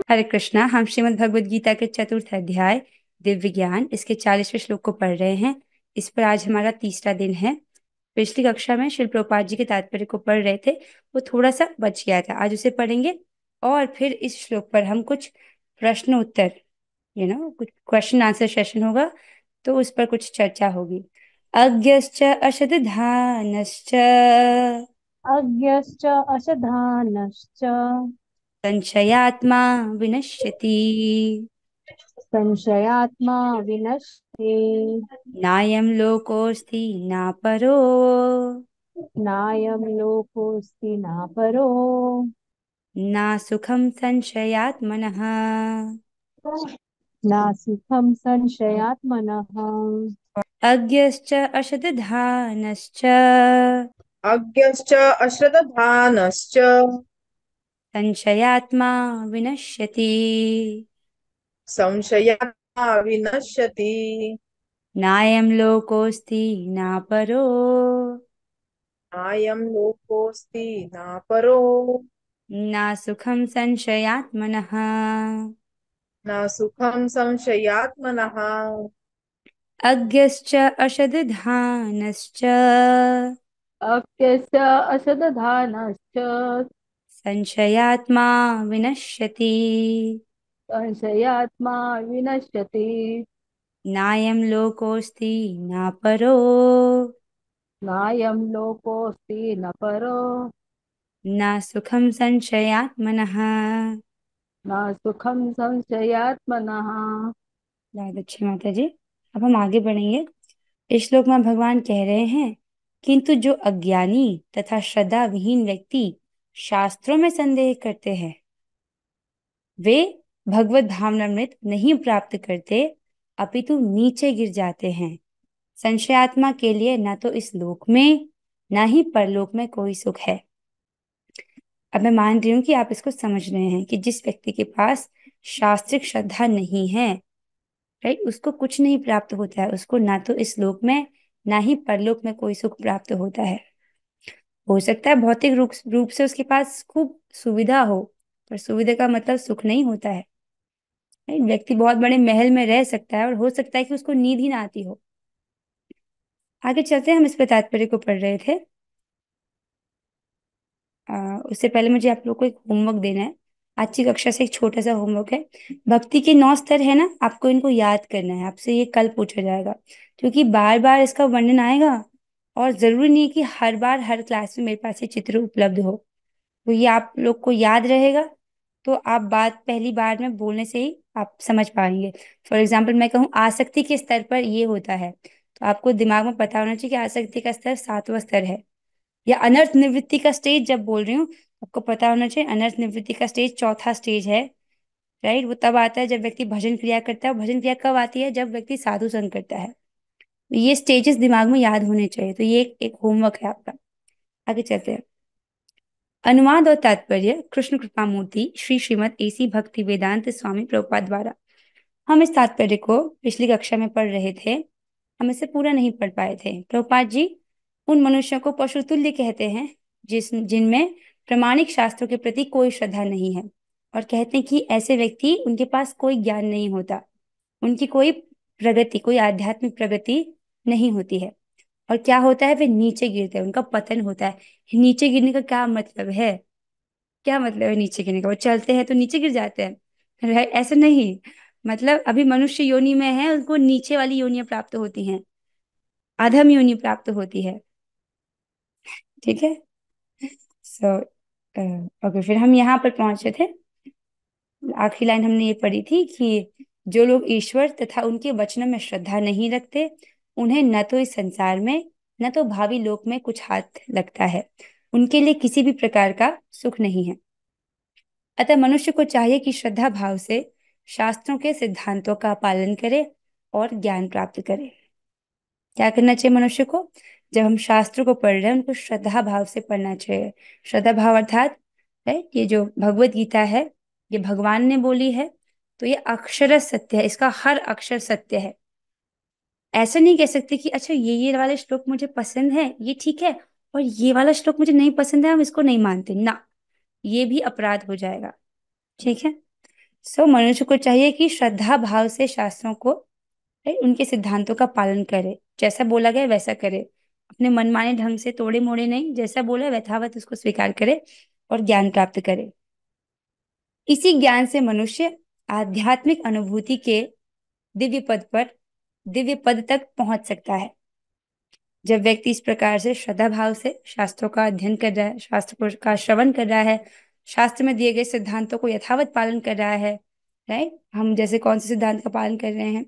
हरे कृष्णा। हम श्रीमद् भगवद गीता के चतुर्थ अध्याय दिव्य ज्ञान इसके 40वें श्लोक को पढ़ रहे हैं। इस पर आज हमारा तीसरा दिन है। पिछली कक्षा में श्रील प्रभुपाद जी के तात्पर्य को पढ़ रहे थे, वो थोड़ा सा बच गया था। आज उसे पढ़ेंगे और फिर इस श्लोक पर हम कुछ प्रश्न उत्तर कुछ क्वेश्चन आंसर सेशन होगा, तो उस पर कुछ चर्चा होगी। अज्ञश्च अशतधानश्च अज्ञश्च अशधानश्च संशयात्मा विनश्यति। संशयात्मा विनश्यति। नायं लोकोऽस्ति न परो नायं लोकोऽस्ति न परो न सुखं संशयात्मनः। न सुखं संशयात्मनः। अज्ञश्च अशतधानश्च अज्ञश्च अश्रद्धधानश्च संशयात्मा विनश्यति। संशयात्मा विनश्यति। नायं लोकोऽस्ति न परो नायं लोकोऽस्ति न परो न सुखं संशयात्मनः। न सुखं संशयात्मनः। अज्ञश्च अशतधानश्च अज्ञश्च अशतधानश्च संशयात्मा विनश्यति। संशयात्मा विनश्यति। नायं लोकोऽस्ति न परो नायं लोकोऽस्ति न परो न सुखं संशयात्मनः। न सुखं संशयात्मनः। बहुत अच्छी माता जी। अब हम आगे बढ़ेंगे। इस श्लोक में भगवान कह रहे हैं, किंतु जो अज्ञानी तथा श्रद्धा विहीन व्यक्ति शास्त्रों में संदेह करते हैं, वे भगवत भावनामृत नहीं प्राप्त करते, अपितु नीचे गिर जाते हैं। संशयात्मा के लिए न तो इस लोक में न ही परलोक में कोई सुख है। अब मैं मान रही हूं कि आप इसको समझ रहे हैं कि जिस व्यक्ति के पास शास्त्रिक श्रद्धा नहीं है, राइट, उसको कुछ नहीं प्राप्त होता है। उसको ना तो इस लोक में ना ही परलोक में कोई सुख प्राप्त होता है। हो सकता है भौतिक रूप से उसके पास खूब सुविधा हो, पर सुविधा का मतलब सुख नहीं होता है। राइट, व्यक्ति बहुत बड़े महल में रह सकता है और हो सकता है कि उसको नींद ही ना आती हो। आगे चलते हैं, हम इस पर तात्पर्य को पढ़ रहे थे। उससे पहले मुझे आप लोग को एक होमवर्क देना है। आज की कक्षा से एक छोटा सा होमवर्क है। भक्ति के 9 स्तर है ना, आपको इनको याद करना है। आपसे ये कल पूछा जाएगा, क्योंकि बार बार इसका वर्णन आएगा और जरूरी नहीं है कि हर बार हर क्लास में मेरे पास ये चित्र उपलब्ध हो। तो ये आप लोग को याद रहेगा, तो आप बात पहली बार में बोलने से ही आप समझ पाएंगे। फॉर एग्जाम्पल, मैं कहूँ आसक्ति के स्तर पर ये होता है, तो आपको दिमाग में पता होना चाहिए कि आसक्ति का स्तर 7वां स्तर है। या अनर्थ निवृत्ति का स्टेज जब बोल रही हूँ, आपको पता होना चाहिए अनर्थ निवृत्ति का स्टेज 4था स्टेज है। राइट, वो तब आता है जब व्यक्ति भजन क्रिया करता है। और भजन क्रिया कब आती है? जब व्यक्ति साधु संग करता है। तो ये स्टेजेस दिमाग में याद होने चाहिए। तो ये एक होमवर्क है आपका। आगे चलते हैं। अनुवाद और तात्पर्य कृष्ण कृपा मूर्ति श्री श्रीमद एसी भक्ति वेदांत स्वामी प्रभुपाद द्वारा। हम इस तात्पर्य को पिछली कक्षा में पढ़ रहे थे, हम इसे पूरा नहीं पढ़ पाए थे। प्रभुपाद जी उन मनुष्यों को पशु तुल्य कहते हैं जिनमें प्रमाणिक शास्त्रों के प्रति कोई श्रद्धा नहीं है, और कहते हैं कि ऐसे व्यक्ति, उनके पास कोई ज्ञान नहीं होता, उनकी कोई प्रगति, कोई आध्यात्मिक प्रगति नहीं होती है। और क्या होता है? वे नीचे गिरते हैं, उनका पतन होता है। नीचे गिरने का क्या मतलब है? क्या मतलब है नीचे गिरने का? वो चलते हैं तो नीचे गिर जाते हैं, ऐसा नहीं। मतलब अभी मनुष्य योनि में है, उनको नीचे वाली योनियां प्राप्त होती हैं, अधम योनि प्राप्त होती है। ठीक है। सो ओके, फिर हम यहाँ पर पहुंचे थे। आखिरी लाइन हमने ये पढ़ी थी कि जो लोग ईश्वर तथा उनके वचनों में श्रद्धा नहीं रखते, उन्हें न तो इस संसार में न तो भावी लोक में कुछ हाथ लगता है। उनके लिए किसी भी प्रकार का सुख नहीं है। अतः मनुष्य को चाहिए कि श्रद्धा भाव से शास्त्रों के सिद्धांतों का पालन करे और ज्ञान प्राप्त करे। क्या करना चाहिए मनुष्य को? जब हम शास्त्रों को पढ़ रहे हैं, उनको श्रद्धा भाव से पढ़ना चाहिए। श्रद्धा भाव अर्थात है ये जो भगवत गीता है, ये भगवान ने बोली है, तो ये अक्षर सत्य है, इसका हर अक्षर सत्य है। ऐसा नहीं कह सकते कि अच्छा ये वाला श्लोक मुझे पसंद है, ये ठीक है, और ये वाला श्लोक मुझे नहीं पसंद है, हम इसको नहीं मानते ना। ये भी अपराध हो जाएगा। ठीक है। सो मनुष्य को चाहिए कि श्रद्धा भाव से शास्त्रों को, राइट, उनके सिद्धांतों का पालन करे, जैसा बोला गया वैसा करे, अपने मनमाने ढंग से तोड़े मोड़े नहीं, जैसा बोला यथावत उसको स्वीकार करे और ज्ञान प्राप्त करे। इसी ज्ञान से मनुष्य आध्यात्मिक अनुभूति के दिव्य पद पर, दिव्य पद तक पहुंच सकता है। जब व्यक्ति इस प्रकार से श्रद्धा भाव से शास्त्रों का अध्ययन कर रहा है, का श्रवण कर रहा है, शास्त्र में दिए गए सिद्धांतों को यथावत पालन कर रहा है, राइट, हम जैसे कौन से सिद्धांत का पालन कर रहे हैं,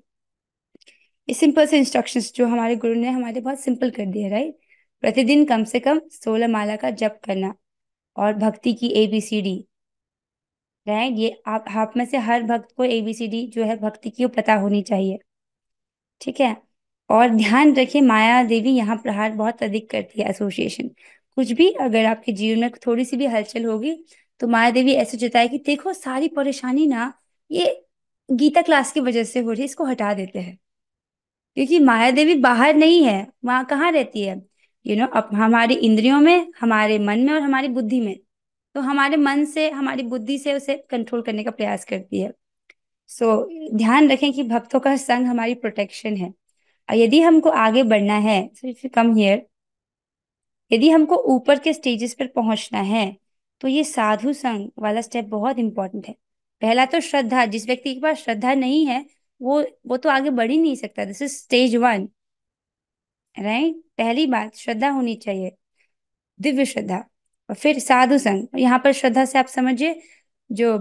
ये सिंपल से इंस्ट्रक्शंस जो हमारे गुरु ने हमारे बहुत सिंपल कर दिए, राइट। प्रतिदिन कम से कम 16 माला का जप करना और भक्ति की ABCD, राइट, ये आप में से हर भक्त को ABCD जो है भक्ति की वो पता होनी चाहिए, ठीक है। और ध्यान रखिए, माया देवी यहाँ प्रहार बहुत अधिक करती है, एसोसिएशन। कुछ भी अगर आपके जीवन में थोड़ी सी भी हलचल होगी तो माया देवी ऐसे जताएगी, देखो सारी परेशानी ना ये गीता क्लास की वजह से हो रही है, इसको हटा देते हैं। क्योंकि माया देवी बाहर नहीं है, वहां कहाँ रहती है, अब हमारी इंद्रियों में, हमारे मन में और हमारी बुद्धि में। तो हमारे मन से, हमारी बुद्धि से उसे कंट्रोल करने का प्रयास करती है। सो ध्यान रखें कि भक्तों का संग हमारी प्रोटेक्शन है। और यदि हमको आगे बढ़ना है, so if you come here, यदि हमको ऊपर के स्टेजेस पर पहुंचना है तो ये साधु संग वाला स्टेप बहुत इंपॉर्टेंट है। पहला तो श्रद्धा, जिस व्यक्ति के पास श्रद्धा नहीं है वो तो आगे बढ़ ही नहीं सकता। This is stage 1, right. पहली बात श्रद्धा होनी चाहिए, दिव्य श्रद्धा। और फिर साधु संग, यहाँ पर श्रद्धा से आप समझिए जो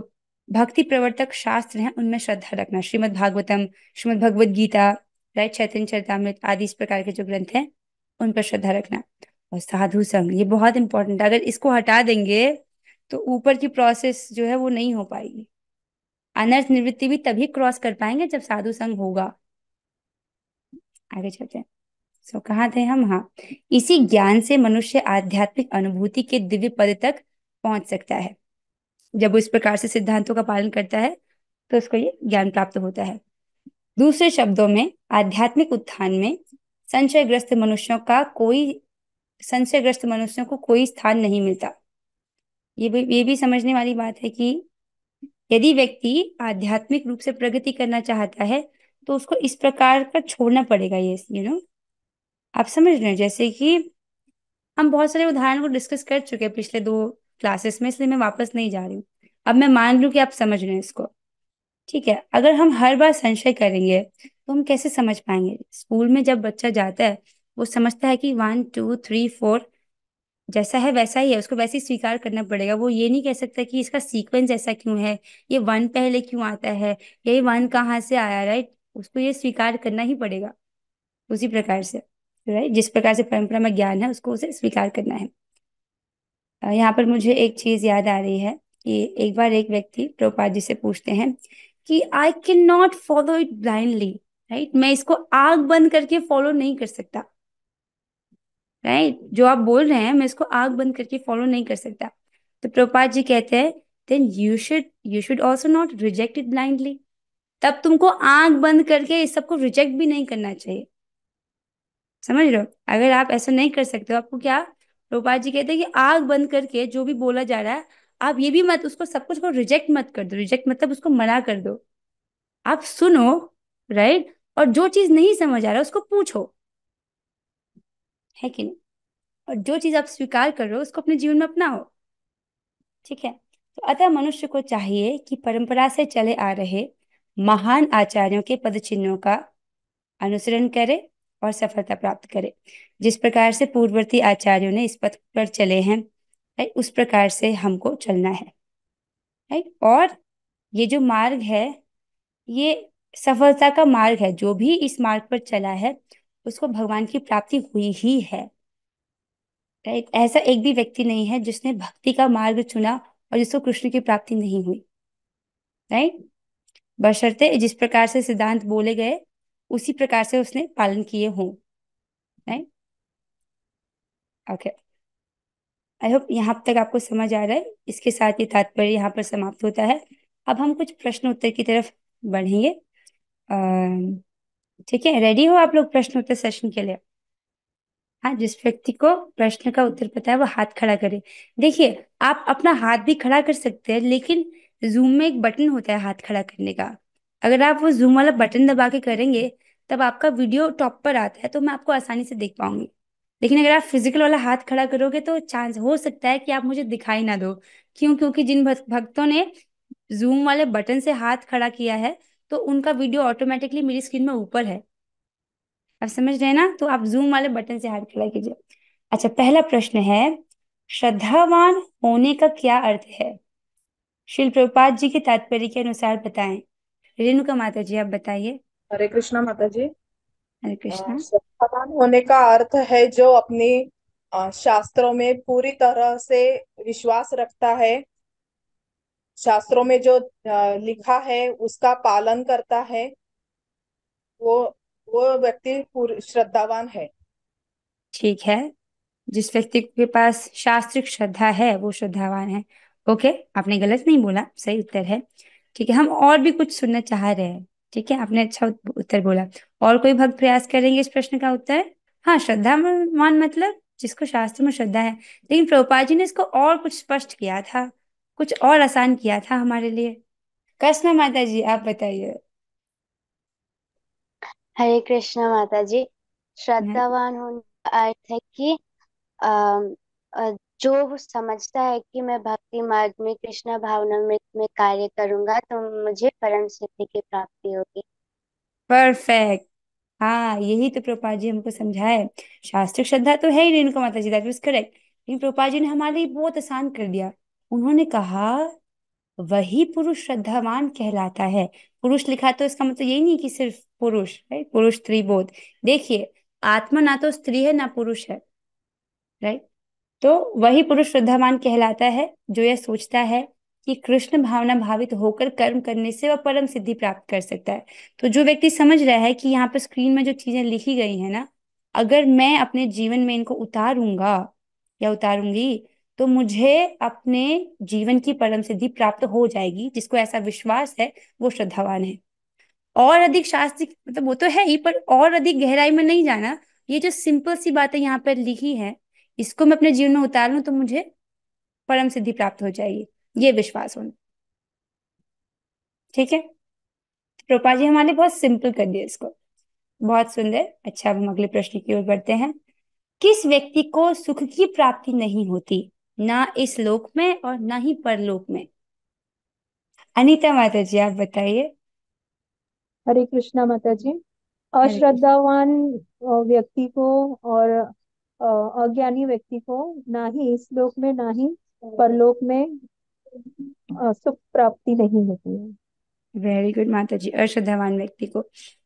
भक्ति प्रवर्तक शास्त्र हैं उनमें श्रद्धा रखना, श्रीमद् भागवतम, श्रीमद् भगवद गीता, राइट, चैतन्य चरितामृत आदि इस प्रकार के जो ग्रंथ हैं उन पर श्रद्धा रखना। और साधु संग, ये बहुत इंपॉर्टेंट है, अगर इसको हटा देंगे तो ऊपर की प्रोसेस जो है वो नहीं हो पाएगी। अनर्थ निवृत्ति भी तभी क्रॉस कर पाएंगे जब साधु संग होगा। आगे चलते हैं। सो कहाँ थे हम, हाँ, इसी ज्ञान से मनुष्य आध्यात्मिक अनुभूति के दिव्य पद तक पहुंच सकता है। जब वो इस प्रकार से सिद्धांतों का पालन करता है तो उसको ये ज्ञान प्राप्त होता है। दूसरे शब्दों में, आध्यात्मिक उत्थान में संशयग्रस्त मनुष्यों को कोई स्थान नहीं मिलता। ये भी समझने वाली बात है कि यदि व्यक्ति आध्यात्मिक रूप से प्रगति करना चाहता है तो उसको इस प्रकार का छोड़ना पड़ेगा। ये आप समझ रहे हैं, जैसे कि हम बहुत सारे उदाहरण को डिस्कस कर चुके हैं पिछले 2 क्लासेस में, इसलिए मैं वापस नहीं जा रही हूँ। अब मैं मान लूं कि आप समझ रहे हैं इसको, ठीक है। अगर हम हर बार संशय करेंगे तो हम कैसे समझ पाएंगे। स्कूल में जब बच्चा जाता है वो समझता है कि 1 2 3 4 जैसा है वैसा ही है, उसको वैसे ही स्वीकार करना पड़ेगा। वो ये नहीं कह सकता कि इसका सीक्वेंस ऐसा क्यों है, ये 1 पहले क्यों आता है, ये 1 कहाँ से आया, राइट। उसको ये स्वीकार करना ही पड़ेगा उसी प्रकार से, राइट, जिस प्रकार से परंपरा में ज्ञान है उसको उसे स्वीकार करना है। यहाँ पर मुझे एक चीज याद आ रही है कि एक बार एक व्यक्ति प्रभुपाद जी से पूछते हैं कि I can not follow it blindly, right, मैं इसको आग बंद करके फॉलो नहीं कर सकता, राइट, जो आप बोल रहे हैं मैं इसको आग बंद करके फॉलो नहीं कर सकता। तो प्रभुपाद जी कहते हैं then you should also not reject it blindly. तब तुमको आंख बंद करके इस सबको रिजेक्ट भी नहीं करना चाहिए। समझ रहे हो, अगर आप ऐसा नहीं कर सकते हो, आपको क्या प्रभुपाद जी कहते हैं कि आंख बंद करके जो भी बोला जा रहा है आप ये भी मत उसको सब कुछ को रिजेक्ट मत कर दो। रिजेक्ट मतलब उसको मना कर दो, आप सुनो, राइट, और जो चीज नहीं समझ आ रहा है उसको पूछो, है कि नहीं। और जो चीज आप स्वीकार कर रहे हो उसको अपने जीवन में अपनाओ, ठीक है। तो अतः मनुष्य को चाहिए कि परंपरा से चले आ रहे महान आचार्यों के पद चिन्हों का अनुसरण करे और सफलता प्राप्त करे। जिस प्रकार से पूर्ववर्ती आचार्यों ने इस पथ पर चले हैं, राइट, उस प्रकार से हमको चलना है, राइट। और ये जो मार्ग है ये सफलता का मार्ग है। जो भी इस मार्ग पर चला है उसको भगवान की प्राप्ति हुई ही है, राइट। ऐसा एक भी व्यक्ति नहीं है जिसने भक्ति का मार्ग चुना और जिसको कृष्ण की प्राप्ति नहीं हुई, राइट। बशर्ते जिस प्रकार से सिद्धांत बोले गए उसी प्रकार से उसने पालन किए हों, राइट। ओके, आई होप यहाँ तक आपको समझ आ रहा है। इसके साथ ये तात्पर्य यहाँ पर समाप्त होता है। अब हम कुछ प्रश्न उत्तर की तरफ बढ़ेंगे। ठीक है, रेडी हो आप लोग प्रश्न उत्तर सेशन के लिए। हाँ, जिस व्यक्ति को प्रश्न का उत्तर पता है वो हाथ खड़ा करे। देखिए, आप अपना हाथ भी खड़ा कर सकते हैं लेकिन जूम में एक बटन होता है हाथ खड़ा करने का। अगर आप वो जूम वाला बटन दबा के करेंगे तब आपका वीडियो टॉप पर आता है, तो मैं आपको आसानी से देख पाऊंगी। लेकिन अगर आप फिजिकल वाला हाथ खड़ा करोगे तो चांस हो सकता है कि आप मुझे दिखाई ना दो। क्यों? क्योंकि जिन भक्तों ने जूम वाले बटन से हाथ खड़ा किया है तो उनका वीडियो ऑटोमेटिकली मेरी स्क्रीन में ऊपर है। आप समझ रहे हैं ना? तो आप जूम वाले बटन से हाथ खड़ा कीजिए। अच्छा, पहला प्रश्न है, श्रद्धावान होने का क्या अर्थ है? श्रील प्रभुपाद जी के तात्पर्य के अनुसार बताएं। रेणुका माता जी, आप बताइए। हरे कृष्णा माता जी। हरे कृष्णा। श्रद्धावान होने का अर्थ है जो अपनी शास्त्रों में पूरी तरह से विश्वास रखता है, शास्त्रों में जो लिखा है उसका पालन करता है, वो वो व्यक्ति पूरी श्रद्धावान है। ठीक है, जिस व्यक्ति के पास शास्त्रिक श्रद्धा है वो श्रद्धावान है। ओके, आपने गलत नहीं बोला, सही उत्तर है। ठीक है, हम और भी कुछ सुनना चाह रहे हैं। ठीक है, आपने अच्छा उत्तर बोला। और कोई भक्त प्रयास करेंगे इस प्रश्न का उत्तर? हाँ, श्रद्धावान मतलब जिसको शास्त्र में श्रद्धा है। लेकिन प्रभुपाद जी ने इसको और कुछ स्पष्ट किया था, कुछ और आसान किया था हमारे लिए। कृष्णा माता जी, आप बताइए। हरे कृष्णा माता जी। हाँ, श्रद्धावान होने का अर्थ है कि अम, जो वो समझता है कि मैं भक्ति मार्ग में कृष्णा भावनामृत में कार्य करूंगा तो मुझे परम सिद्धि की प्राप्ति होगी। परफेक्ट। हाँ, यही तो प्रभुपाद जी हमको समझाए। शास्त्रिक श्रद्धा तो है ही रेणुका माता जी, दैट वाज करेक्ट। लेकिन प्रभुपाद जी ने हमारे लिए बहुत आसान कर दिया। उन्होंने कहा वही पुरुष श्रद्धावान कहलाता है। पुरुष लिखा तो इसका मतलब यही नहीं कि सिर्फ पुरुष है, पुरुष स्त्री बोथ। देखिए, आत्मा ना तो स्त्री है ना पुरुष है, राइट? तो वही पुरुष श्रद्धावान कहलाता है जो यह सोचता है कि कृष्ण भावना भावित होकर कर्म करने से वह परम सिद्धि प्राप्त कर सकता है। तो जो व्यक्ति समझ रहा है कि यहाँ पर स्क्रीन में जो चीजें लिखी गई है ना, अगर मैं अपने जीवन में इनको उतारूंगा या उतारूंगी तो मुझे अपने जीवन की परम सिद्धि प्राप्त हो जाएगी, जिसको ऐसा विश्वास है वो श्रद्धावान है। और अधिक शास्त्रिक मतलब वो तो है ही, पर और अधिक गहराई में नहीं जाना। ये जो सिंपल सी बातें यहाँ पर लिखी है, इसको मैं अपने जीवन में उतार लूं तो मुझे परम सिद्धि प्राप्त हो जाएगी, ये विश्वास होना। ठीक है, प्रोपा जी हमारे बहुत सिंपल कर दिया इसको। बहुत सुंदर। अच्छा, अब हम अगले प्रश्न की ओर बढ़ते हैं। किस व्यक्ति को सुख की प्राप्ति नहीं होती, ना इस लोक में और ना ही परलोक में? अनीता माता जी, आप बताइए। हरे कृष्णा माता जी। हरे कृष्ण। अश्रद्धावान व्यक्ति को और अज्ञानी व्यक्ति को ना ही इस लोक में ना ही परलोक में सुख प्राप्ति नहीं होती है। वेरी गुड माता जी, अश्रद्धावान व्यक्ति को।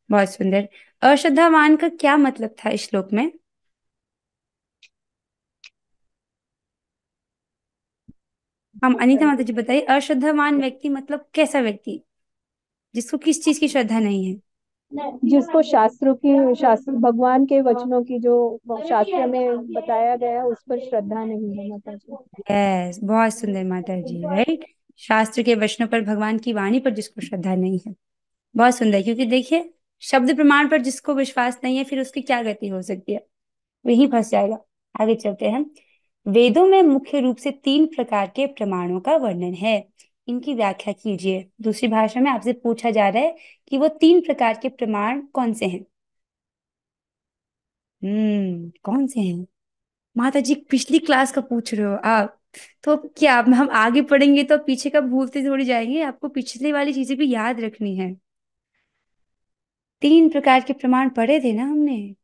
बहुत सुंदर। अश्रद्धावान का क्या मतलब था इस श्लोक में? हम अनीता माता जी बताइए, अश्रद्धावान व्यक्ति मतलब कैसा व्यक्ति जिसको किस चीज की श्रद्धा नहीं है? जिसको शास्त्र भगवान के वचनों की जो शास्त्र में बताया गया है उस पर श्रद्धा नहीं है माता जी। यस, बहुत सुंदर माता जी, राइट। शास्त्र के वचनों पर, भगवान की वाणी पर जिसको श्रद्धा नहीं है। बहुत सुंदर, क्योंकि देखिए, शब्द प्रमाण पर जिसको विश्वास नहीं है फिर उसकी क्या गति हो सकती है? वही फंस जाएगा। आगे चलते हैं। वेदों में मुख्य रूप से 3 प्रकार के प्रमाणों का वर्णन है, इनकी व्याख्या कीजिए। दूसरी भाषा में आपसे पूछा जा रहा है कि वो 3 प्रकार के प्रमाण कौन से हैं। कौन से हैं? माता जी पिछली क्लास का पूछ रहे हो आप? तो क्या अब हम आगे पढ़ेंगे तो पीछे का भूलते थोड़ी जाएंगे, आपको पिछले वाली चीजें भी याद रखनी है। 3 प्रकार के प्रमाण पढ़े थे ना हमने।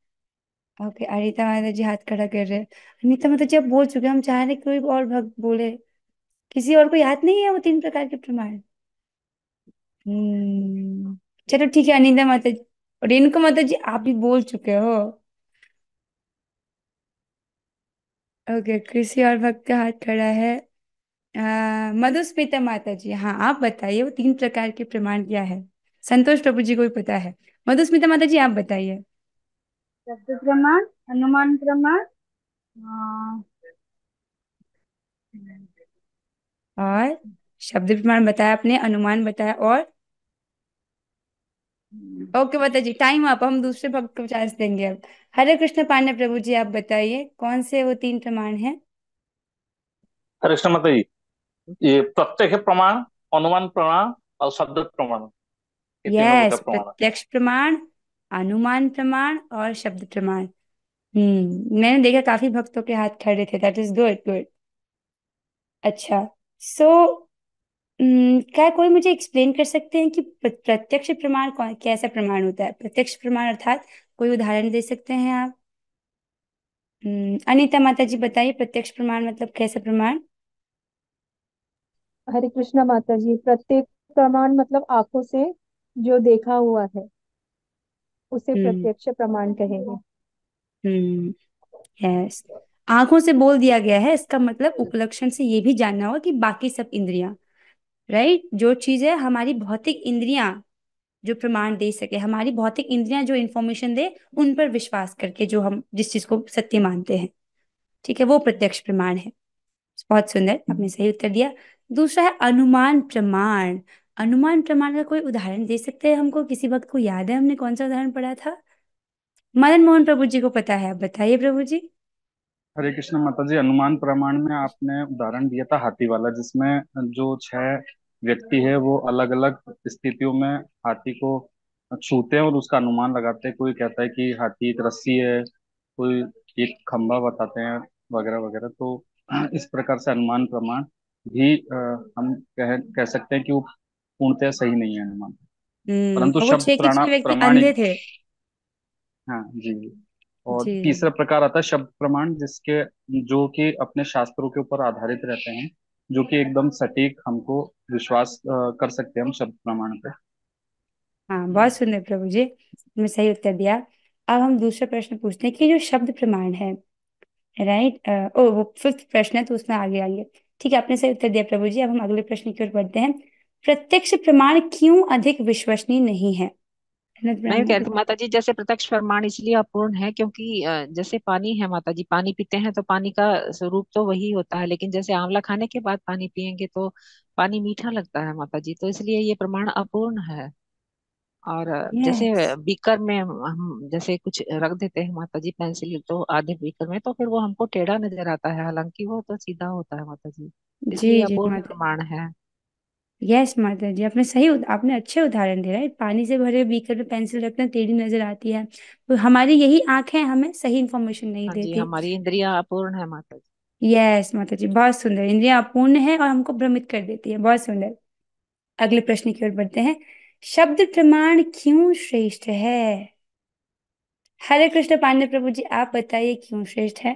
ओके, अनीता माता जी हाथ खड़ा कर रहे हैं। अनीता माता जी आप बोल चुके हैं, हम चाह रहे हैं कोई और भक्त बोले। किसी और को याद नहीं है वो 3 प्रकार के प्रमाण? हम्म चलो ठीक है, अनीता माता जी, रेणुका माता जी आप भी बोल चुके हो। ओके, किसी और भक्त का हाथ खड़ा है। मधुस्मिता माता जी, हाँ आप बताइए वो 3 प्रकार के प्रमाण क्या है? संतोष प्रभु जी को भी पता है। मधुस्मिता माता जी आप बताइए। शब्द प्रमाण, अनुमान प्रमाण, अ, और शब्द प्रमाण बताया आपने, अनुमान बताया, और ओके माता जी, टाइम अप, हम दूसरे भक्त को चांस देंगे अब। हरे कृष्ण पांडे प्रभु जी, आप बताइए कौन से वो 3 प्रमाण हैं? हरे कृष्ण माता जी, ये प्रत्यक्ष प्रमाण, अनुमान प्रमाण और शब्द प्रमाण, ये तीनों का यस, प्रमाण है। प्रत्यक्ष प्रमाण, अनुमान प्रमाण और शब्द प्रमाण। मैंने देखा काफी भक्तों के हाथ खड़े थे, दैट इज गुड गुड। अच्छा, सो क्या कोई मुझे एक्सप्लेन कर सकते हैं कि प्रत्यक्ष प्रमाण कौन कैसा प्रमाण होता है? प्रत्यक्ष प्रमाण अर्थात कोई उदाहरण दे सकते हैं आप? अनीता माता जी बताइए, प्रत्यक्ष प्रमाण मतलब कैसा प्रमाण? हरे कृष्णा माता जी, प्रत्येक प्रमाण मतलब आंखों से जो देखा हुआ है उसे हम्म प्रत्यक्ष प्रमाण कहेंगे। हम्म यस, आंखों से बोल दिया गया है, इसका मतलब उपलक्षण से ये भी जानना होगा कि बाकी सब इंद्रियां, राइट, जो चीज है हमारी भौतिक इंद्रियां जो प्रमाण दे सके, हमारी भौतिक इंद्रियां जो इंफॉर्मेशन दे, उन पर विश्वास करके जो हम जिस चीज को सत्य मानते हैं, ठीक है, वो प्रत्यक्ष प्रमाण है। बहुत सुंदर, आपने सही उत्तर दिया। दूसरा है अनुमान प्रमाण। अनुमान प्रमाण का कोई उदाहरण दे सकते हैं हमको? किसी वक्त को याद है हमने कौन सा उदाहरण पढ़ा था? मदन मोहन प्रभु जी को पता है, आप बताइए प्रभु जी। हरे कृष्ण माता जी, अनुमान प्रमाण में आपने उदाहरण दिया था हाथी वाला, जिसमें जो 6 व्यक्ति है वो अलग अलग स्थितियों में हाथी को छूते हैं और उसका अनुमान लगाते हैं। कोई कहता है कि हाथी एक रस्सी है, कोई एक खंभा बताते हैं, वगैरह वगैरह। तो इस प्रकार से अनुमान प्रमाण भी हम कह सकते हैं कि वो पूर्णतः सही नहीं है अनुमान, परंतु और वो शब्द छह के छह व्यक्ति प्रमाण। अंधे थे। हाँ जी। और जी तीसरा प्रकार आता है शब्द प्रमाण, जिसके जो कि अपने शास्त्रों के ऊपर आधारित रहते हैं, जो कि एकदम सटीक हमको विश्वास कर सकते हैं हम शब्द प्रमाण पे। हाँ, बहुत सुंदर प्रभु जी, तुमने सही उत्तर दिया। अब हम दूसरा प्रश्न पूछते हैं कि जो शब्द प्रमाण है, राइट, ओ वो फिफ्थ प्रश्न है तो उसमें आगे आएंगे। ठीक है, आपने सही उत्तर दिया प्रभु जी। अब हम अगले प्रश्न की ओर बढ़ते हैं। प्रत्यक्ष प्रमाण क्यों अधिक विश्वसनीय नहीं है? अनंत मैं ब्रह्मण कह रही जी। थी माता जी, जैसे प्रत्यक्ष प्रमाण इसलिए अपूर्ण है क्योंकि जैसे पानी है माता जी, पानी पीते हैं तो पानी का स्वरूप तो वही होता है, लेकिन जैसे आंवला खाने के बाद पानी पियेंगे तो पानी मीठा लगता है माता जी, तो इसलिए ये प्रमाण अपूर्ण है। और यस जैसे बीकर में हम जैसे कुछ रख देते हैं माता जी, पेंसिल तो आधे बीकर में, तो फिर वो हमको टेढ़ा नजर आता है, हालांकि वो तो सीधा होता है माता जी, जी इसलिए जी अपूर्ण माता, प्रमाण है। यस माता जी, आपने सही आपने अच्छे उदाहरण दिए, राइट। पानी से भरे बीकर में पेंसिल रखना टेढ़ी नजर आती है, तो हमारी यही आंखें हमें सही इंफॉर्मेशन नहीं हाँ जी, देती। हमारी इंद्रियां अपूर्ण है माता जी। यस माता जी, बहुत सुंदर, इंद्रियां अपूर्ण है और हमको भ्रमित कर देती है, बहुत सुंदर। अगले प्रश्न की ओर बढ़ते हैं। शब्द प्रमाण क्यों श्रेष्ठ है? हरे कृष्ण पांडे प्रभु जी, आप बताइए क्यों श्रेष्ठ है?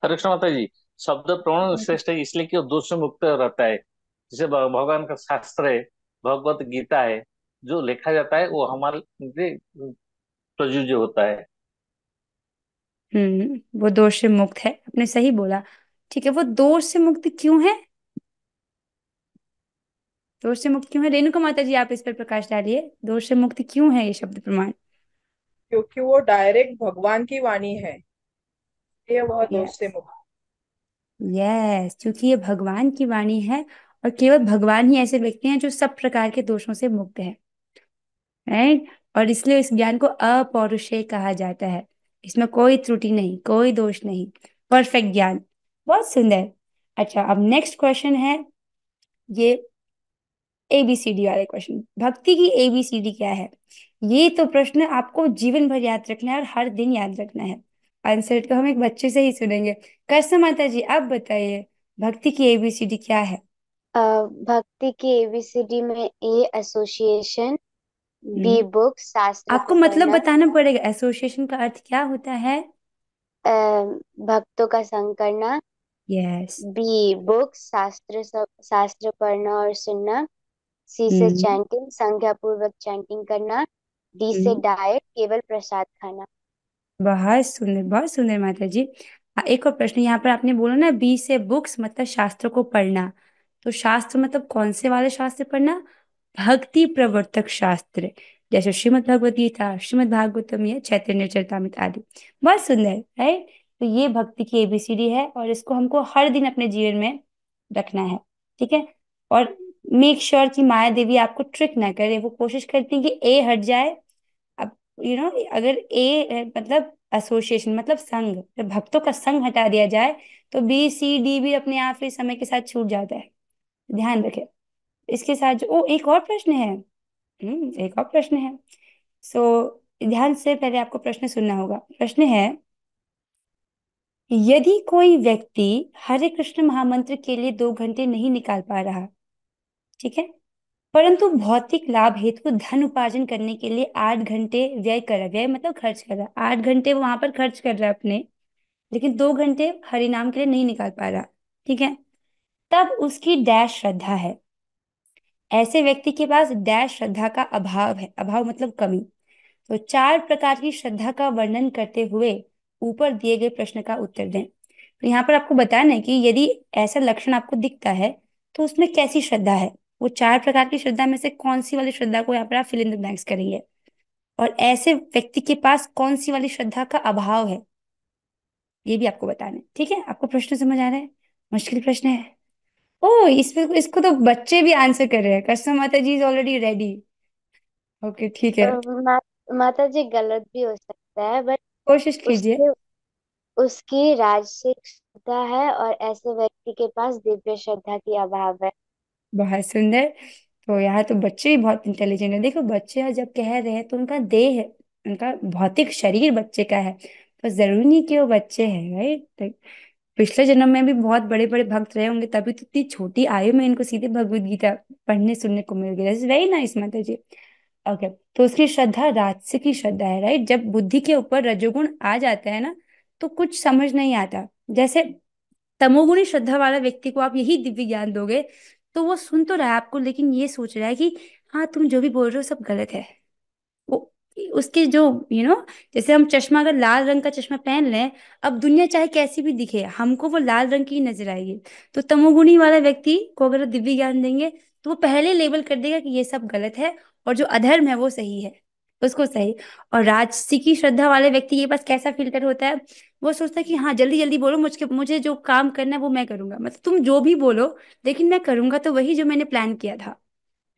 हरे कृष्ण माता जी, शब्द प्रमाण श्रेष्ठ है इसलिए कि वो दोष से मुक्त रहता है। जैसे भगवान का शास्त्र है, भगवत गीता है, जो लिखा जाता है वो हमारे लिए प्रযোज्य होता है। वो दोष से मुक्त है, आपने सही बोला। ठीक है, वो दोष से मुक्त क्यों है? दोष से मुक्त क्यों है, रेणुका माता जी आप इस पर प्रकाश डालिए, दोष से मुक्त क्यों है ये शब्द प्रमाण? क्योंकि वो डायरेक्ट भगवान की वाणी है, ये वह दोष से यस मुक्त। यस, क्योंकि ये भगवान की वाणी है, और केवल भगवान ही ऐसे व्यक्ति हैं जो सब प्रकार के दोषों से मुक्त है, राइट। और इसलिए इस ज्ञान को अपौरुषेय कहा जाता है, इसमें कोई त्रुटि नहीं, कोई दोष नहीं, परफेक्ट ज्ञान। बहुत सुंदर। अच्छा, अब नेक्स्ट क्वेश्चन है ये एबीसीडी वाले क्वेश्चन। भक्ति की एबीसीडी क्या है? ये तो प्रश्न आपको जीवन भर याद रखना है और हर दिन याद रखना है। आंसर तो हम एक बच्चे से ही सुनेंगे। कैसे माता जी आप बताइए, भक्ति की एबीसीडी क्या है? भक्ति की एबीसीडी में ए एसोसिएशन, बी हम्म बुक शास्त्र को आपको मतलब पढ़ना, बताना पड़ेगा, एसोसिएशन का अर्थ क्या होता है? अ, भक्तों का संग करना, यस। बी बुक शास्त्र पढ़ना और सुनना, सी से हम्म चैंटिंग संख्या पूर्वक चैंटिंग करना, डी से हम्म डाइट केवल प्रसाद खाना। बहुत सुंदर, बहुत सुंदर माता जी। एक और प्रश्न यहाँ पर आपने बोला ना, बी से बुक्स मतलब शास्त्र को पढ़ना, तो शास्त्र मतलब कौन से वाले शास्त्र पढ़ना? भक्ति प्रवर्तक शास्त्र, जैसे श्रीमद् भगवद गीता, श्रीमद् भागवतम या चैतन्य चरितामृत आदि। बहुत सुंदर, राइट। तो ये भक्ति की एबीसीडी है और इसको हमको हर दिन अपने जीवन में रखना है, ठीक है। और मेक श्योर कि माया देवी आपको ट्रिक ना करे, वो कोशिश करती है कि ए हट जाए। अब अगर ए मतलब एसोसिएशन मतलब संघ, जब भक्तों का संघ हटा दिया जाए तो बी सी डी भी अपने आप ही समय के साथ छूट जाता है। ध्यान रखें। इसके साथ जो ओ एक और प्रश्न है। एक और प्रश्न है। सो ध्यान से पहले आपको प्रश्न सुनना होगा। प्रश्न है, यदि कोई व्यक्ति हरे कृष्ण महामंत्र के लिए 2 घंटे नहीं निकाल पा रहा, ठीक है, परंतु भौतिक लाभ हेतु धन उपार्जन करने के लिए 8 घंटे व्यय कर रहा है, व्यय मतलब खर्च कर रहा है, 8 घंटे वो वहां पर खर्च कर रहा है अपने, लेकिन 2 घंटे हरिनाम के लिए नहीं निकाल पा रहा, ठीक है, तब उसकी डैश श्रद्धा है। ऐसे व्यक्ति के पास डैश श्रद्धा का अभाव है। अभाव मतलब कमी। तो 4 प्रकार की श्रद्धा का वर्णन करते हुए ऊपर दिए गए प्रश्न का उत्तर दें। तो यहाँ पर आपको बताना है कि यदि ऐसा लक्षण आपको दिखता है तो उसमें कैसी श्रद्धा है। वो 4 प्रकार की श्रद्धा में से कौन सी वाली श्रद्धा को यहाँ पर आप फिल इन द ब्लैंक्स करेंगे, और ऐसे व्यक्ति के पास कौन सी वाली श्रद्धा का अभाव है, ये भी आपको बताना है। ठीक है, आपको प्रश्न समझ आ रहा है? मुश्किल प्रश्न है। ओ इसमें इसको तो बच्चे भी आंसर कर रहे हैं। कसम माता जी इज ऑलरेडी रेडी। ओके ठीक है, मा, माता जी गलत भी हो सकता है, बट कोशिश कीजिए। उसके उसकी राजसिक श्रद्धा है और ऐसे व्यक्ति के पास दिव्य श्रद्धा की अभाव है। बहुत सुंदर। तो यहाँ तो बच्चे भी बहुत इंटेलिजेंट है। देखो बच्चे जब कह रहे हैं तो उनका देह है, उनका भौतिक शरीर बच्चे का है, तो जरूरी नहीं कि वो बच्चे हैं, राइट। पिछले जन्म में भी बहुत बड़े बड़े भक्त रहे होंगे, तभी तो इतनी छोटी आयु में इनको सीधे भगवत गीता पढ़ने सुनने को मिल गया। वेरी नाइस माता जी। ओके, तो उसकी श्रद्धा राजसिक की श्रद्धा है, राइट। जब बुद्धि के ऊपर रजोगुण आ जाता है ना, तो कुछ समझ नहीं आता। जैसे तमोगुणी श्रद्धा वाला व्यक्ति को आप यही दिव्य ज्ञान दोगे तो वो सुन तो रहा है आपको, लेकिन ये सोच रहा है कि हाँ तुम जो भी बोल रहे हो सब गलत है। वो उसके जो जैसे हम चश्मा, अगर लाल रंग का चश्मा पहन लें, अब दुनिया चाहे कैसी भी दिखे हमको वो लाल रंग की ही नजर आएगी। तो तमोगुणी वाला व्यक्ति को अगर दिव्य ज्ञान देंगे तो वो पहले लेबल कर देगा कि ये सब गलत है और जो अधर्म है वो सही है, उसको सही। और राजसिकी श्रद्धा वाले व्यक्ति के पास कैसा फिल्टर होता है, वो सोचता है कि हाँ जल्दी जल्दी बोलो, मुझे जो काम करना है वो मैं करूंगा, मतलब तुम जो भी बोलो लेकिन मैं करूंगा तो वही जो मैंने प्लान किया था।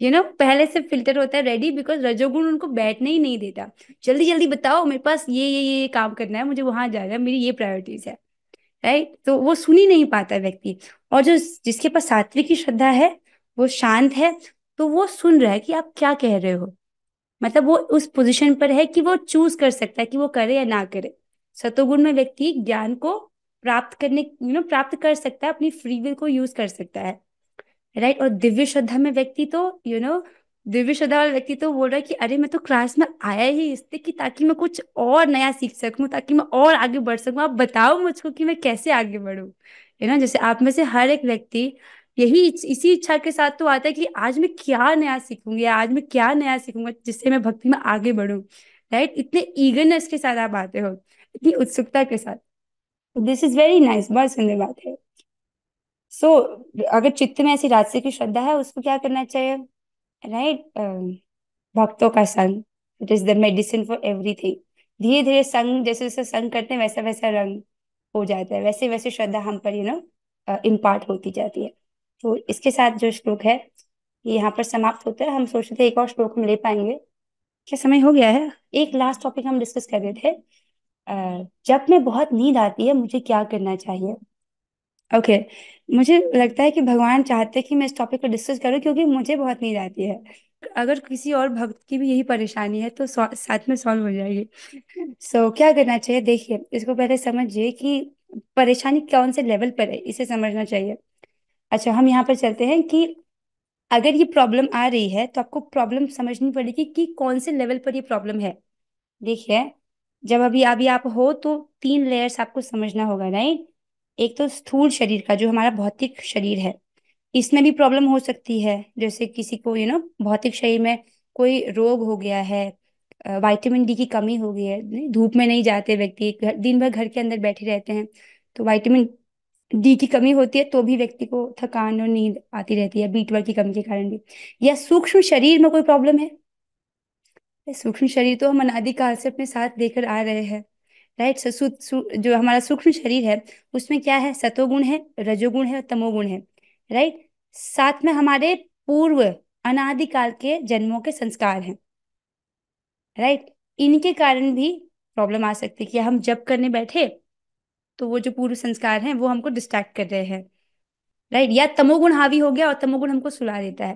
पहले से फिल्टर होता है रेडी, बिकॉज रजोगुण उनको बैठने ही नहीं देता। जल्दी जल्दी बताओ, मेरे पास ये काम करना है, मुझे वहां जाना है, मेरी ये प्रायोरिटीज है, राइट। तो वो सुन ही नहीं पाता व्यक्ति। और जो जिसके पास सात्विक की श्रद्धा है, वो शांत है, तो वो सुन रहा है कि आप क्या कह रहे हो। मतलब वो उस पोजीशन पर है कि वो चूज कर सकता है कि वो करे या ना करे। सतोगुण में व्यक्ति ज्ञान को प्राप्त कर सकता है, अपनी फ्री विल को यूज कर सकता है, राइट। और दिव्य श्रद्धा में व्यक्ति तो दिव्य श्रद्धा वाला व्यक्ति तो बोल रहा है कि अरे मैं तो क्लास में आया ही इसलिए कि ताकि मैं कुछ और नया सीख सकूं, ताकि मैं और आगे बढ़ सकूं। आप बताओ मुझको कि मैं कैसे आगे बढ़ूं। जैसे आप में से हर एक व्यक्ति यही इसी इच्छा के साथ तो आता है कि आज मैं क्या नया सीखूंगी, आज मैं क्या नया सीखूंगा जिससे मैं भक्ति में आगे बढ़ूं, राइट। इतने ईगरनेस के साथ आप आते हो, इतनी उत्सुकता के साथ। दिस इज वेरी नाइस, बहुत सुंदर बात है। सो अगर चित्त में ऐसी राजसिक की श्रद्धा है उसको क्या करना चाहिए, राइट। भक्तों का संग, it is the medicine for everything. धीरे धीरे संग, जैसे जैसे संग करते हैं वैसा वैसा रंग हो जाता है, वैसे वैसे श्रद्धा हम पर इम्पार्ट होती जाती है। तो इसके साथ जो श्लोक है ये यहाँ पर समाप्त होता है। हम सोचते थे एक और श्लोक हम ले पाएंगे। क्या समय हो गया है? एक लास्ट टॉपिक हम डिस्कस कर रहे थे, जब मैं बहुत नींद आती है मुझे क्या करना चाहिए। ओके, मुझे लगता है कि भगवान चाहते हैं कि मैं इस टॉपिक को डिस्कस करूं क्योंकि मुझे बहुत नींद आती है। अगर किसी और भक्त की भी यही परेशानी है तो साथ में सॉल्व हो जाएगी। क्या करना चाहिए, देखिए इसको पहले समझिए कि परेशानी कौन से लेवल पर है, इसे समझना चाहिए। अच्छा, हम यहाँ पर चलते हैं कि अगर ये प्रॉब्लम आ रही है तो आपको प्रॉब्लम समझनी पड़ेगी कि कौन से लेवल पर ये प्रॉब्लम है। देखिए, जब अभी अभी आप हो तो 3 लेयर्स आपको समझना होगा, राइट। एक तो स्थूल शरीर का, जो हमारा भौतिक शरीर है, इसमें भी प्रॉब्लम हो सकती है। जैसे किसी को भौतिक शरीर में कोई रोग हो गया है, विटामिन डी की कमी हो गई है, धूप में नहीं जाते व्यक्ति, दिन भर घर के अंदर बैठे रहते हैं, तो विटामिन डी की कमी होती है तो भी व्यक्ति को थकान और नींद आती रहती है, बी12 की कमी के कारण भी। या सूक्ष्म शरीर में कोई प्रॉब्लम है। सूक्ष्म शरीर तो हम अनादिकाल से अपने साथ लेकर आ रहे हैं, राइट। जो हमारा सूक्ष्म शरीर है उसमें क्या है, सतोगुण है, रजोगुण है और तमोगुण है, राइट। साथ में हमारे पूर्व अनादिकाल के जन्मों के संस्कार हैं, राइट। इनके कारण भी प्रॉब्लम आ सकती है कि हम जब करने बैठे तो वो जो पूर्व संस्कार हैं वो हमको डिस्ट्रैक्ट कर रहे हैं, राइट, या तमोगुण हावी हो गया और तमोगुण हमको सुला देता है।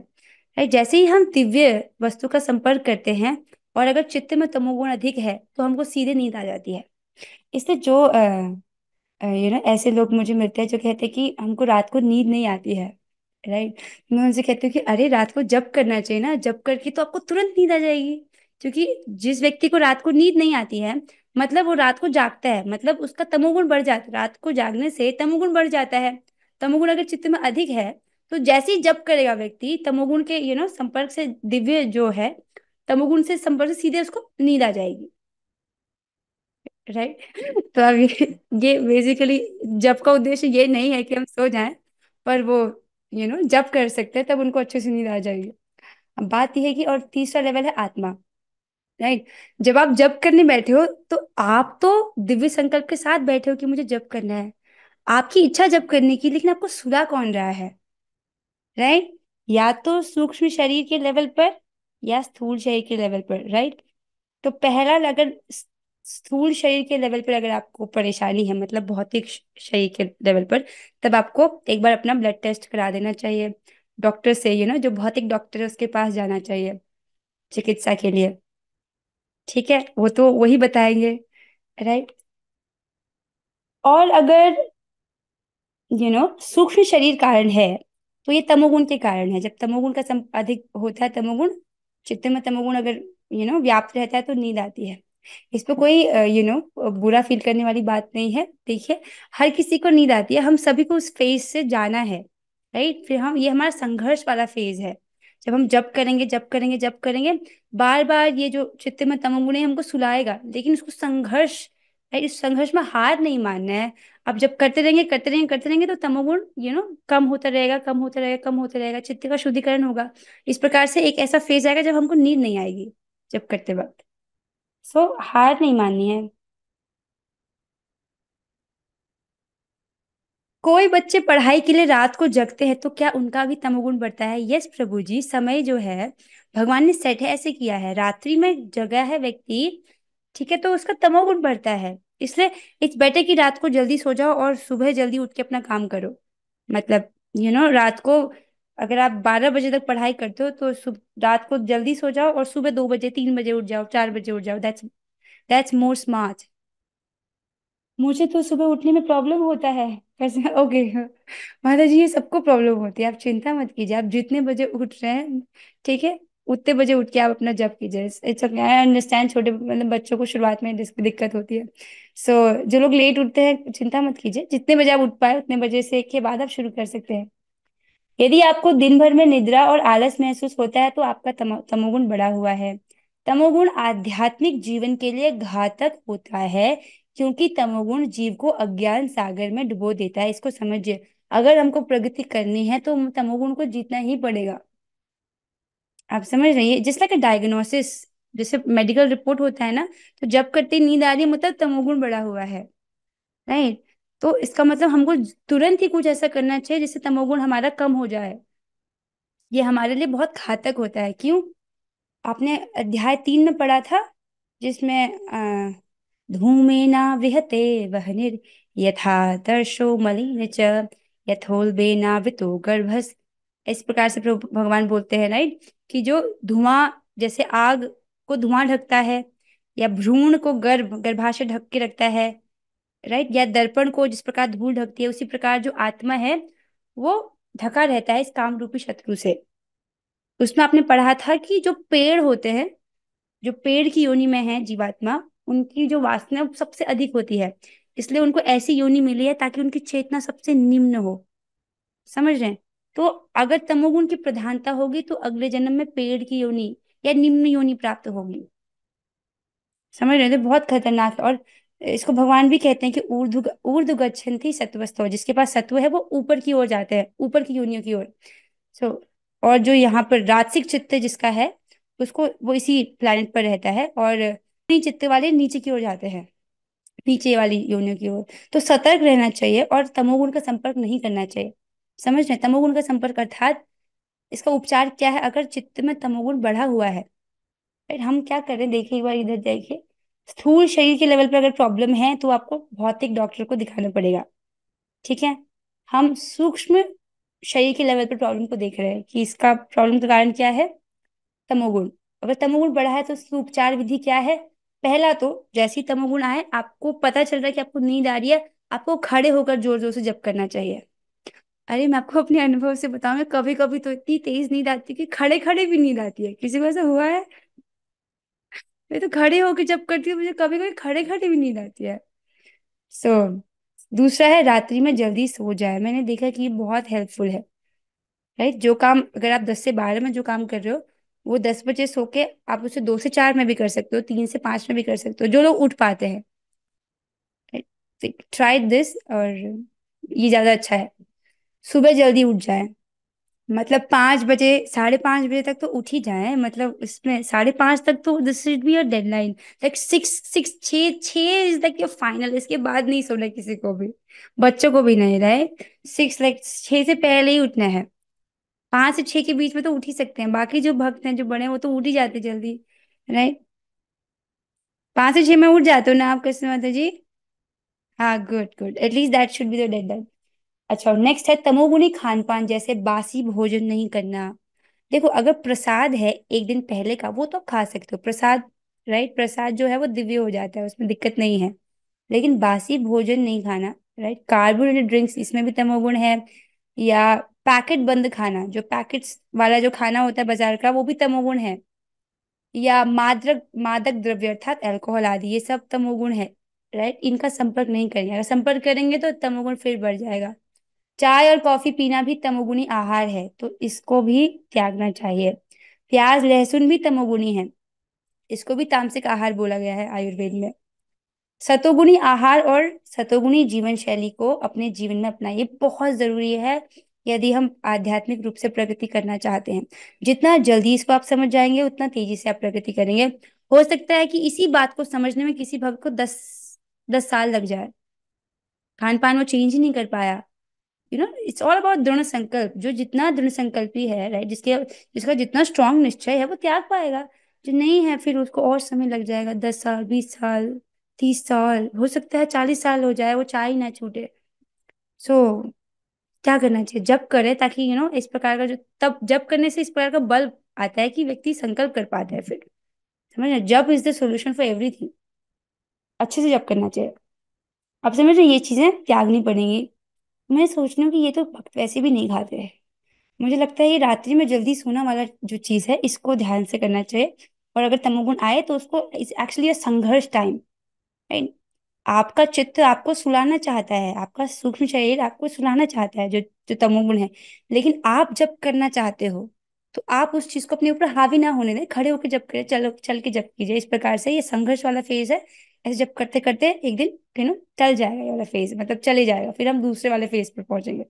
राइट, जैसे ही हम दिव्य वस्तु का संपर्क करते हैं और अगर चित्त में तमोगुण अधिक है तो हमको सीधे नींद आ जाती है। इसलिए जो ऐसे लोग मुझे मिलते हैं जो कहते हैं कि हमको रात को नींद नहीं आती है। राइट, मैं उनसे कहती हूँ कि अरे रात को जप करना चाहिए ना, जप करके तो आपको तुरंत नींद आ जाएगी। क्योंकि जिस व्यक्ति को रात को नींद नहीं आती है मतलब वो रात को जागता है, मतलब उसका तमोगुण बढ़ जाता है। रात को जागने से तमोगुण बढ़ जाता है। तमोगुण अगर चित्त में अधिक है तो जैसे ही जप करेगा व्यक्ति तमोगुण के संपर्क से, दिव्य जो है तमोगुण से संपर्क से सीधे उसको नींद आ जाएगी। राइट, तो अब ये बेसिकली जब का उद्देश्य ये नहीं है कि हम सो जाएं, पर वो जब कर सकते हैं तब उनको अच्छे से नींद आ जाएगी। अब बात यह है कि और तीसरा लेवल है आत्मा। राइट, जब आप जब करने बैठे हो तो आप तो दिव्य संकल्प के साथ बैठे हो कि मुझे जब करना है, आपकी इच्छा जब करने की, लेकिन आपको सुला कौन रहा है? राइट, या तो सूक्ष्म शरीर के लेवल पर या स्थूल शरीर के लेवल पर। राइट, तो पहला, अगर स्थूल शरीर के लेवल पर अगर आपको परेशानी है, मतलब भौतिक शरीर के लेवल पर, तब आपको एक बार अपना ब्लड टेस्ट करा देना चाहिए डॉक्टर से। जो भौतिक डॉक्टर है उसके पास जाना चाहिए चिकित्सा के लिए। ठीक है, वो तो वही बताएंगे। राइट, और अगर सूक्ष्म शरीर कारण है तो ये तमोगुण के कारण है। जब तमोगुण का अधिक होता है, तमोगुण चित्त में तमोगुण अगर व्याप्त रहता है तो नींद आती है। इस पे कोई बुरा फील करने वाली बात नहीं है। देखिए, हर किसी को नींद आती है, हम सभी को उस फेज से जाना है। राइट, फिर हम, ये हमारा संघर्ष वाला फेज है। जब हम जप करेंगे, जप करेंगे, जप करेंगे, बार बार ये जो चित्त में तमोगुण है हमको सुलाएगा, लेकिन उसको संघर्ष, राइट, इस संघर्ष में हार नहीं मानना है। अब जब करते रहेंगे, करते रहेंगे, करते रहेंगे तो तमोगुण कम होता रहेगा, कम होता रहेगा, कम होता रहेगा, चित्त का शुद्धिकरण होगा। इस प्रकार से एक ऐसा फेज आएगा जब हमको नींद नहीं आएगी जब करते वक्त। सो हार नहीं माननी है। कोई बच्चे पढ़ाई के लिए रात को जगते हैं तो क्या उनका भी तमोगुण बढ़ता है? यस प्रभु जी, समय जो है भगवान ने सेट है, ऐसे किया है, रात्रि में जगा है व्यक्ति, ठीक है, तो उसका तमोगुण बढ़ता है। इसलिए इट्स बेटर कि रात को जल्दी सो जाओ और सुबह जल्दी उठ के अपना काम करो। मतलब रात को अगर आप 12 बजे तक पढ़ाई करते हो तो रात को जल्दी सो जाओ और सुबह 2 बजे, 3 बजे उठ जाओ, 4 बजे उठ जाओ। That's more smart. मुझे तो सुबह उठने में प्रॉब्लम होता है। कैसे? ओके माता जी, ये सबको प्रॉब्लम होती है, आप चिंता मत कीजिए। आप जितने बजे उठ रहे हैं, ठीक है, उतने बजे उठ के आप अपना जप कीजिए। इट्स ओके, आई अंडरस्टैंड, छोटे मतलब बच्चों को शुरुआत में दिक्कत होती है। सो जो लोग लेट उठते हैं चिंता मत कीजिए, जितने बजे आप उठ पाए उतने बजे से के बाद आप शुरू कर सकते हैं। यदि आपको दिन भर में निद्रा और आलस महसूस होता है तो आपका तमोगुण बढ़ा हुआ है। तमोगुण आध्यात्मिक जीवन के लिए घातक होता है क्योंकि तमोगुण जीव को अज्ञान सागर में डुबो देता है। इसको समझिए, अगर हमको प्रगति करनी है तो तमोगुण को जीतना ही पड़ेगा। आप समझ रही है, जिस लाइक डायग्नोसिस, जैसे मेडिकल रिपोर्ट होता है ना, तो जब करते ही नींद आ रही है मतलब तमोगुण बढ़ा हुआ है। राइट, तो इसका मतलब हमको तुरंत ही कुछ ऐसा करना चाहिए जिससे तमोगुण हमारा कम हो जाए। ये हमारे लिए बहुत घातक होता है। क्यों? आपने अध्याय 3 में पढ़ा था, जिसमें धूमेना विहते वह्निर यथा दर्शो मलिन च यथोल्बेनावृतो गर्भस। इस प्रकार से प्रभु भगवान बोलते हैं, राइट, कि जो धुआं, जैसे आग को धुआं ढकता है, या भ्रूण को गर्भाशय ढक के रखता है, राइट, या दर्पण को जिस प्रकार धूल ढकती है, उसी प्रकार जो आत्मा है वो ढका रहता है इस काम रूपी शत्रु से। उसमें आपने पढ़ा था कि जो पेड़ होते हैं, जो पेड़ की योनि में है जीवात्मा, उनकी जो वासना सबसे अधिक होती है, इसलिए उनको ऐसी योनि मिली है ताकि उनकी चेतना सबसे निम्न हो। समझ रहे हैं? तो अगर तमोगुण की प्रधानता होगी तो अगले जन्म में पेड़ की योनि या निम्न योनि प्राप्त होगी। समझ रहे हैं? तो बहुत खतरनाक है। और इसको भगवान भी कहते हैं कि ऊर्ध्व गच्छन्ति सत्वस्तो, जिसके पास सत्व है वो ऊपर की ओर जाते हैं, ऊपर की योनियों की ओर। सो और जो यहाँ पर राजसिक चित्त जिसका है, उसको वो इसी प्लेनेट पर रहता है, और चित्त वाले नीचे की ओर जाते हैं, नीचे वाली योनियों की ओर। तो सतर्क रहना चाहिए और तमोगुण का संपर्क नहीं करना चाहिए। समझ रहे हैं? तमोगुण का संपर्क अर्थात इसका उपचार क्या है? अगर चित्त में तमोगुण बढ़ा हुआ है, फिर हम क्या करें? देखिए, एक बार इधर देखिए, स्थूल शरीर के लेवल पर अगर प्रॉब्लम है तो आपको भौतिक डॉक्टर को दिखाना पड़ेगा। ठीक है, हम सूक्ष्म शरीर के लेवल पर प्रॉब्लम को देख रहे हैं कि इसका प्रॉब्लम का कारण क्या है, तमोगुण। अगर तमोगुण बढ़ा है तो उसकी उपचार विधि क्या है। पहला तो जैसे ही तमोगुण आए, आपको पता चल रहा है कि आपको नींद आ रही है, आपको खड़े होकर जोर जोर से जप करना चाहिए। अरे मैं आपको अपने अनुभव से बताऊं, कभी कभी तो इतनी तेज नींद आती है कि खड़े खड़े भी नींद आती है। किसी को ऐसा हुआ है? मैं तो खड़े होकर जब करती हूँ, मुझे कभी कभी खड़े खड़े भी नींद आती है। सो दूसरा है रात्रि में जल्दी सो जाए। मैंने देखा कि ये बहुत हेल्पफुल है। राइट, जो काम अगर आप 10 से 12 में जो काम कर रहे हो, वो 10 बजे सो के आप उसे 2 से 4 में भी कर सकते हो, 3 से 5 में भी कर सकते हो, जो लोग उठ पाते हैं। ट्राई दिस, और ये ज्यादा अच्छा है। सुबह जल्दी उठ जाए, मतलब 5 बजे, 5:30 बजे तक तो उठ ही जाए। मतलब इसमें 5:30 तक तो this should be your deadline. Like six six छः छः इज लाइक योर फाइनल। इसके बाद नहीं सोना किसी को भी, बच्चों को भी नहीं। राइट, 6 लाइक 6 से पहले ही उठना है। 5 से 6 के बीच में तो उठ ही सकते हैं। बाकी जो भक्त हैं, जो बड़े हैं, वो तो उठ ही जाते जल्दी। राइट, 5 से 6 में उठ जाते हो ना आप, कृष्ण माता जी? हाँ, good good, at least that should be the deadline. अच्छा, नेक्स्ट है तमोगुणी खान पान, जैसे बासी भोजन नहीं करना। देखो, अगर प्रसाद है एक दिन पहले का, वो तो आप खा सकते हो प्रसाद। राइट, प्रसाद जो है वो दिव्य हो जाता है, उसमें दिक्कत नहीं है। लेकिन बासी भोजन नहीं खाना। राइट, कार्बोनेटेड ड्रिंक्स, इसमें भी तमोगुण है। या पैकेट बंद खाना, जो पैकेट्स वाला जो खाना होता है बाजार का, वो भी तमोगुण है। या मादक मादक द्रव्य अर्थात अल्कोहल आदि, ये सब तमोगुण है। राइट, इनका संपर्क नहीं करेंगे। अगर संपर्क करेंगे तो तमोगुण फिर बढ़ जाएगा। चाय और कॉफी पीना भी तमोगुणी आहार है, तो इसको भी त्यागना चाहिए। प्याज लहसुन भी तमोगुणी है, इसको भी तामसिक आहार बोला गया है आयुर्वेद में। सतोगुणी आहार और सतोगुणी जीवन शैली को अपने जीवन में अपनाइए, बहुत जरूरी है यदि हम आध्यात्मिक रूप से प्रगति करना चाहते हैं। जितना जल्दी इसको आप समझ जाएंगे, उतना तेजी से आप प्रगति करेंगे। हो सकता है कि इसी बात को समझने में किसी भक्त को 10 10 साल लग जाए। खान पान वो चेंज ही नहीं कर पाया। इट्स ऑल अबाउट दृढ़ संकल्प। जो जितना दृढ़ संकल्पी है, राइट, जिसका जितना स्ट्रांग निश्चय है, वो त्याग पाएगा। जो नहीं है, फिर उसको और समय लग जाएगा, 10 साल, 20 साल, 30 साल, हो सकता है 40 साल हो जाए, वो चाह ही ना छूटे। सो क्या करना चाहिए? जब करे, ताकि इस प्रकार का जो, तब जब करने से इस प्रकार का बल आता है कि व्यक्ति संकल्प कर पाता है फिर। समझ रहे? जब is the solution for everything. अच्छे से जब करना चाहिए। अब समझ रहे, ये चीजें त्यागनी पड़ेंगी। मैं सोच रही हूँ कि ये तो भक्त वैसे भी नहीं खाते हैं। मुझे लगता है ये रात्रि में जल्दी सोना वाला जो चीज है, इसको ध्यान से करना चाहिए। और अगर तमोगुण आए तो उसको, इट्स एक्चुअली अ संघर्ष टाइम। राइट, आपका चित्त आपको सुलाना चाहता है, आपका सूक्ष्म शरीर आपको सुलाना चाहता है, जो जो तमोगुण है। लेकिन आप जब करना चाहते हो, तो आप उस चीज को अपने ऊपर हावी ना होने दें। खड़े होकर जब करें, चलो चल के जब कीजिए। इस प्रकार से ये संघर्ष वाला फेज है। ऐसे जब करते करते एक दिन टल जाएगा ये वाला फेज, मतलब चले जाएगा, फिर हम दूसरे वाले फेज पर पहुंचेंगे।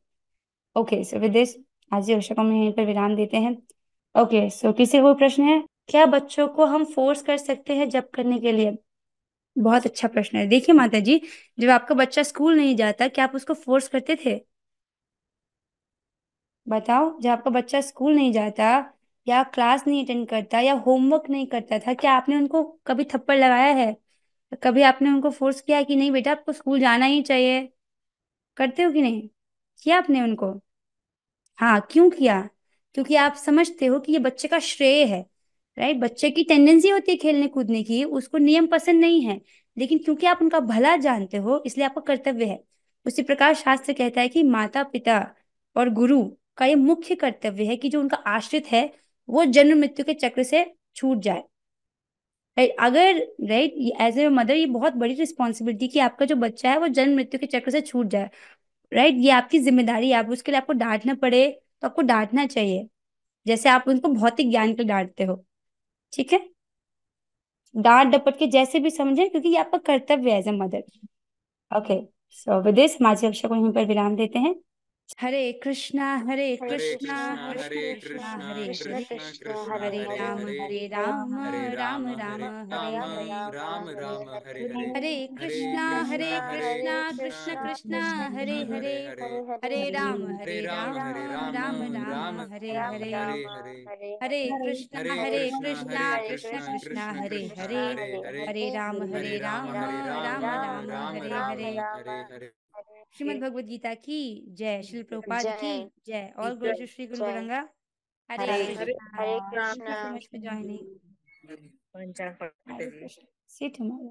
ओके, सो विद दिस आज के वर्कशॉप में यहीं पर विराम देते हैं। ओके, सो किसी को प्रश्न है? क्या बच्चों को हम फोर्स कर सकते हैं जब करने के लिए? बहुत अच्छा प्रश्न है। देखिए माता जी, जब आपका बच्चा स्कूल नहीं जाता, क्या आप उसको फोर्स करते थे? बताओ, जब आपका बच्चा स्कूल नहीं जाता, या क्लास नहीं अटेंड करता, या होमवर्क नहीं करता था, क्या आपने उनको कभी थप्पड़ लगाया है? कभी आपने उनको फोर्स किया है कि नहीं बेटा, आपको स्कूल जाना ही चाहिए? करते हो कि नहीं? किया आपने उनको? हाँ, क्यों किया? क्योंकि आप समझते हो कि ये बच्चे का श्रेय है। राइट, बच्चे की टेंडेंसी होती है खेलने कूदने की, उसको नियम पसंद नहीं है। लेकिन क्योंकि आप उनका भला जानते हो, इसलिए आपका कर्तव्य है। उसी प्रकार शास्त्र कहता है कि माता पिता और गुरु का ये मुख्य कर्तव्य है कि जो उनका आश्रित है, वो जन्म मृत्यु के चक्र से छूट जाए। राइट, अगर, राइट, एज ए मदर, ये बहुत बड़ी रिस्पॉन्सिबिलिटी कि आपका जो बच्चा है वो जन्म मृत्यु के चक्र से छूट जाए। राइट, ये आपकी जिम्मेदारी है। आप उसके लिए आपको डांटना पड़े तो आपको डांटना चाहिए, जैसे आप उनको भौतिक ज्ञान के लिए डांटते हो। ठीक है, डांट डपट के जैसे भी समझे, क्योंकि ये आपका कर्तव्य है as a mother. Okay, so with this माझी कक्षा को यहीं पर विराम देते हैं। हरे कृष्णा हरे हरे कृष्णा कृष्णा कृष्ण हरे कृष्णा कृष्णा हरे कृष्ण हरे, कृष्ण हरे हरे राम हरे हरे राम, हरे राम राम राम हरे हरे राम हरे। राम राम हरे हरे हरे हरे कृष्णा कृष्णा हरे कृष्ण कृष्णा कृष्ण कृष्ण कृष्ण हरे कृष्ण हरे, हरे हरे हरे हरे राम राम हरे राम राम राम राम हरे राम हरे। हरे हरे हरे हरे कृष्णा कृष्णा कृष्ण कृष्ण कृष्ण कृष्ण हरे कृष्ण हरे, हरे हरे हरे हरे राम राम राम हरे राम राम राम हरे राम हरे। हरे हरे श्रीमद् भगवद गीता की जय। श्री प्रभुपाद की जय। जय। और गुरु श्री गुरु जय। गौरंगा। हरे हरे हरे कृष्णा। हरे thank you Krishna. So much for joining. पंचांग हरे जी। कृष्ण। सिट हमारा